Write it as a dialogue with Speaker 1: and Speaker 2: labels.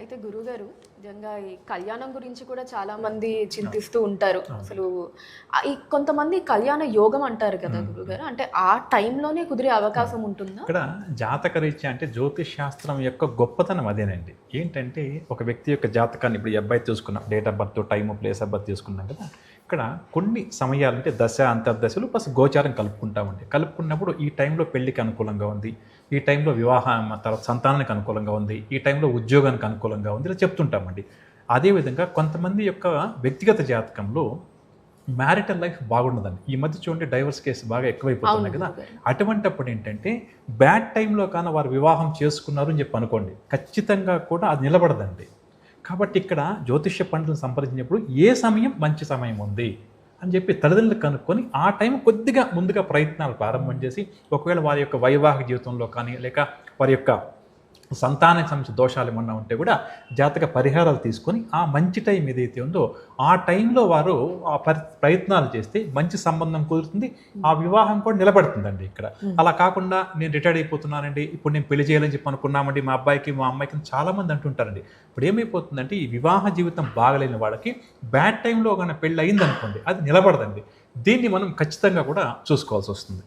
Speaker 1: అయితే గురుగారు నిజంగా ఈ కళ్యాణం గురించి కూడా చాలా మంది చింతిస్తూ ఉంటారు. అసలు ఈ కొంతమంది కళ్యాణ యోగం అంటారు కదా గురుగారు, అంటే ఆ టైంలోనే కుదిరే అవకాశం ఉంటుందా?
Speaker 2: ఇక్కడ జాతక రీత్యా అంటే జ్యోతిష్ శాస్త్రం యొక్క గొప్పతనం అదేనండి. ఏంటంటే ఒక వ్యక్తి యొక్క జాతకాన్ని ఇప్పుడు ఈ అబ్బాయి చూసుకున్నాం, date of birth, time, place of birth తీసుకున్నాం కదా. ఇక్కడ కొన్ని సమయాలు అంటే దశ, అంతర్దశలు ప్లస్ గోచారం కలుపుకుంటామండి. కలుపుకున్నప్పుడు ఈ టైంలో పెళ్లికి అనుకూలంగా ఉంది, ఈ టైంలో వివాహం తర్వాత సంతానానికి అనుకూలంగా ఉంది, ఈ టైంలో ఉద్యోగానికి అనుకూలంగా ఉంది, ఇలా చెప్తుంటామండి. అదేవిధంగా కొంతమంది యొక్క వ్యక్తిగత జాతకంలో మ్యారిటల్ లైఫ్ బాగుండదండి. ఈ మధ్య చూడండి డైవర్స్ కేసు బాగా ఎక్కువైపోతున్నాయి కదా. అటువంటప్పుడు ఏంటంటే బ్యాడ్ టైంలో కానీ వారు వివాహం చేసుకున్నారు అని చెప్పి అనుకోండి, ఖచ్చితంగా కూడా అది నిలబడదండి. కాబట్టి ఇక్కడ జ్యోతిష్య పండితులను సంప్రదించినప్పుడు ఏ సమయం మంచి సమయం ఉంది అని చెప్పి తల్లిదండ్రులు కనుక్కొని ఆ టైం కొద్దిగా ముందుగా ప్రయత్నాలు ప్రారంభం చేసి, ఒకవేళ వారి యొక్క వైవాహిక జీవితంలో కానీ లేక వారి యొక్క సంతానానికి సంబంధించిన దోషాలు ఏమన్నా ఉంటే కూడా జాతక పరిహారాలు తీసుకొని ఆ మంచి టైం ఏదైతే ఉందో ఆ టైంలో వారు ఆ ప్రయత్నాలు చేస్తే మంచి సంబంధం కుదురుతుంది, ఆ వివాహం కూడా నిలబడుతుందండి. ఇక్కడ అలా కాకుండా నేను రిటైర్డ్ అయిపోతున్నానండి, ఇప్పుడు నేను పెళ్లి చేయాలని చెప్పి అనుకున్నామండి మా అబ్బాయికి మా అమ్మాయికి చాలామంది అంటుంటారండి. ఇప్పుడు ఏమైపోతుందంటే ఈ వివాహ జీవితం బాగలేని వాళ్ళకి బ్యాడ్ టైంలో కానీ పెళ్ళి అయిందనుకోండి అది నిలబడదండి. దీన్ని మనం ఖచ్చితంగా కూడా చూసుకోవాల్సి వస్తుంది.